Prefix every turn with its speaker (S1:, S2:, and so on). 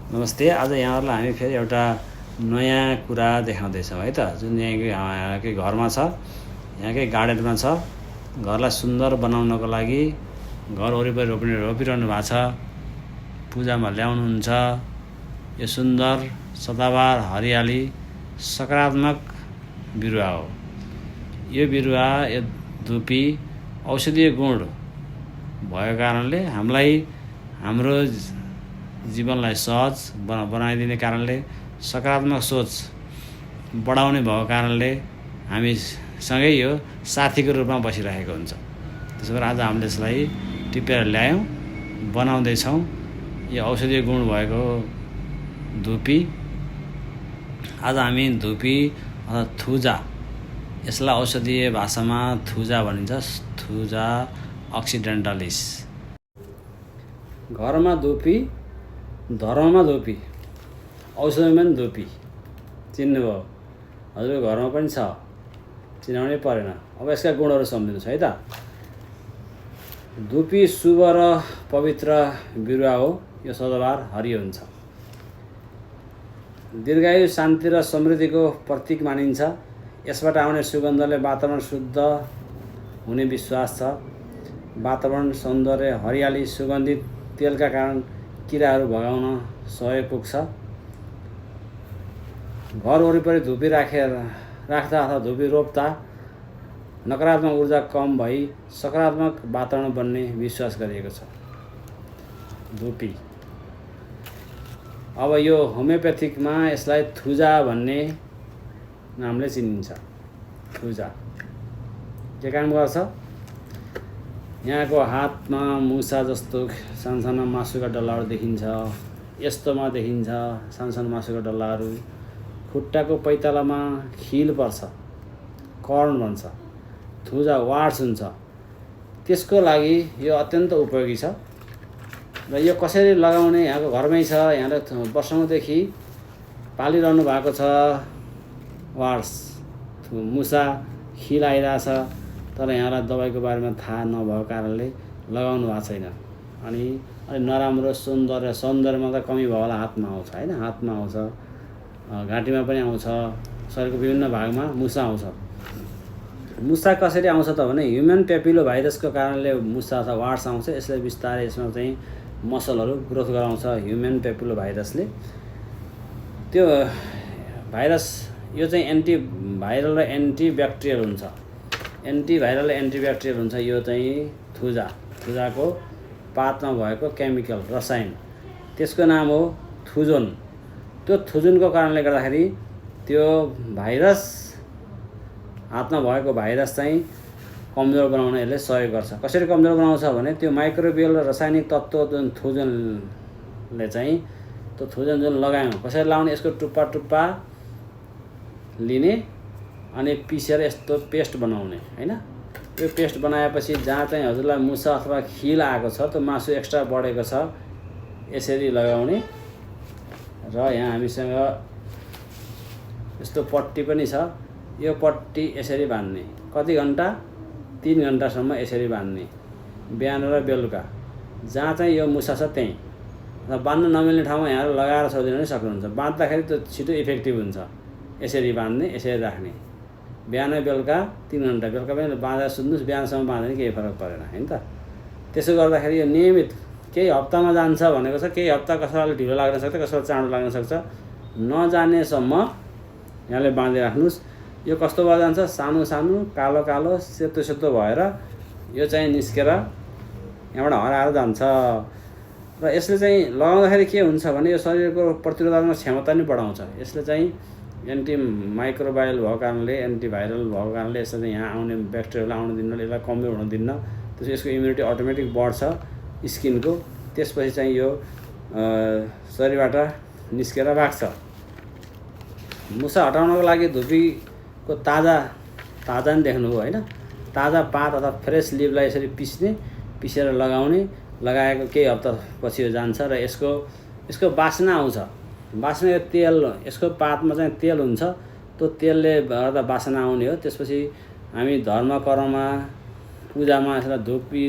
S1: नमस्ते। आज यहाँहरूलाई हामी फेरि एउटा नयाँ कुरा देखाउँदैछौँ है त, जुन यहाँकै घरमा छ, यहाँकै गार्डनमा छ। घरलाई सुन्दर बनाउनको लागि घर वरिपरि रोपिरहनु भएको छ, पूजामा ल्याउनुहुन्छ। यो सुन्दर सदाबहार हरियाली सकारात्मक बिरुवा हो। यो बिरुवा यो धुपी औषधीय गुण भएको कारणले हामीलाई हाम्रो जीवनलाई सहज बनाइदिने कारणले, सकारात्मक सोच बढाउने भएको कारणले हामीसँगै यो साथीको रूपमा बसिरहेको हुन्छ। त्यसो भएर आज हामीले यसलाई टिपेर ल्यायौँ, बनाउँदैछौँ। यो औषधीय गुण भएको धुपी, आज हामी धुपी अथवा थुजा, यसलाई औषधीय भाषामा थुजा भनिन्छ, थुजा अक्सिडेन्टालिस। घरमा धुपी, धर्ममा धुपी, औषधीमा पनि धुपी। चिन्नुभयो? हजुरको घरमा पनि छ, चिनाउनै परेन। अब यसका गुणहरू सम्झिनुहोस् है त। धुपी शुभ र पवित्र बिरुवा हो। यो सदाबहार हरियो हुन्छ। दीर्घायु, शान्ति र समृद्धिको प्रतीक मानिन्छ। यसबाट आउने सुगन्धले वातावरण शुद्ध हुने विश्वास छ। वातावरण, सौन्दर्य, हरियाली, सुगन्धित तेलका कारण किराहरू भगाउन सहयोग पुग्छ। घर वरिपरि धुपी राख्दा अथवा धुपी रोप्दा नकारात्मक ऊर्जा कम भई सकारात्मक वातावरण बन्ने विश्वास गरिएको छ। धुपी अब यो होमियोप्याथिकमा यसलाई थुजा भन्ने नामले चिनिन्छ। थुजा के काम गर्छ? यहाँको हातमा मुसा जस्तो सानो मासुका डल्लाहरू देखिन्छ। यस्तोमा देखिन्छ सानो मासुका डल्लाहरू। खुट्टाको पैतालामा खिल पर्छ, कर्न भन्छ, थुजा वार्ड्स हुन्छ। त्यसको लागि यो अत्यन्त उपयोगी छ। र यो कसरी लगाउने? यहाँको घरमै छ, यहाँले वर्षौँदेखि पालिरहनु भएको छ। वार्ड्स, मुसा, खिल आइरहेछ, तर यहाँलाई दबाईको बारेमा थाहा नभएको कारणले लगाउनु भएको छैन। अनि नराम्रो सौन्दर्यमा त कमी भयो होला। हातमा आउँछ होइन, हातमा आउँछ, घाँटीमा पनि आउँछ, शरीरको विभिन्न भागमा मुसा आउँछ। मुसा कसरी आउँछ त भने ह्युमन पेपिलो भाइरसको कारणले मुसा अथवा वार्ड्स आउँछ। यसले बिस्तारै यसमा चाहिँ मसलहरू ग्रोथ गराउँछ ह्युमन पेपिलो भाइरसले। त्यो भाइरस यो चाहिँ एन्टिभाइरल र एन्टिब्याक्टेरियल हुन्छ। एन्टिभाइरल एन्टिब्याक्टेरियल हुन्छ। यो चाहिँ थुजाको पातमा भएको केमिकल रसायन, त्यसको नाम हो थुजोन। त्यो थुजोनको कारणले गर्दाखेरि त्यो भाइरस, हातमा भएको भाइरस चाहिँ कमजोर बनाउन यसले सहयोग गर्छ। कसरी कमजोर बनाउँछ भने त्यो माइक्रोबियल र रासायनिक तत्त्व जुन थुजोनले चाहिँ, त्यो थुजोन जुन लगायौँ, कसरी लगाउने? यसको टुप्पा लिने अनि पिसेर यस्तो पेस्ट बनाउने होइन। यो पेस्ट बनाएपछि जहाँ चाहिँ हजुरलाई मुसा अथवा खिल आएको छ, त्यो मासु एक्स्ट्रा बढेको छ, यसरी लगाउने। र यहाँ हामीसँग यस्तो पट्टी पनि छ। यो पट्टी यसरी बान्ने। कति घन्टा? 3 घन्टासम्म यसरी बान्ने, बिहान र बेलुका। जहाँ चाहिँ यो मुसा छ त्यहीँ। र बान्नु नमिल्ने ठाउँमा यहाँहरू लगाएर छोडिदिन पनि सक्नुहुन्छ। बाँध्दाखेरि त्यो छिटो इफेक्टिभ हुन्छ। यसरी बान्ने, यसरी राख्ने, बिहान बेलुका 3 घन्टा। बेलुका पनि बाँधेर सुत्नुहोस्, बिहानसम्म बाँध्यो भने केही फरक परेन होइन त। त्यसो गर्दाखेरि यो नियमित केही हप्तामा जान्छ भनेको छ। केही हप्ता कसैलाई ढिलो लाग्न सक्छ, कसैलाई चाँडो लाग्न सक्छ। नजानेसम्म यहाँले बाँधिराख्नुहोस्। यो कस्तो भएर जान्छ? सानो कालो सेतो भएर यो चाहिँ निस्केर यहाँबाट हराएर जान्छ। र यसले चाहिँ लगाउँदाखेरि के हुन्छ भने यो शरीरको प्रतिरोधात्मक क्षमता पनि बढाउँछ। यसले चाहिँ एन्टी माइक्रोबायल भएको कारणले, एन्टिभाइरल भएको कारणले यसले चाहिँ यहाँ आउने ब्याक्टेरियालाई आउन दिन्न, यसलाई कमजोर हुन दिन्न। त्यसपछि यसको इम्युनिटी अटोमेटिक बढ्छ स्किनको। त्यसपछि चाहिँ यो शरीरबाट निस्केर भाग्छ। मुसा हटाउनको लागि धुपीको ताजा नि देख्नुभयो होइन। ताजा पात अथवा फ्रेस लिभलाई यसरी पिसेर लगाउने। लगाएको केही हप्तापछि यो जान्छ र यसको बास्ना आउँछ। बास्ना यो तेल, यसको पातमा चाहिँ तेल हुन्छ। त्यो तेलले गर्दा बास्ना आउने हो। त्यसपछि हामी धर्म कर्ममा, पूजामा यसलाई धुपी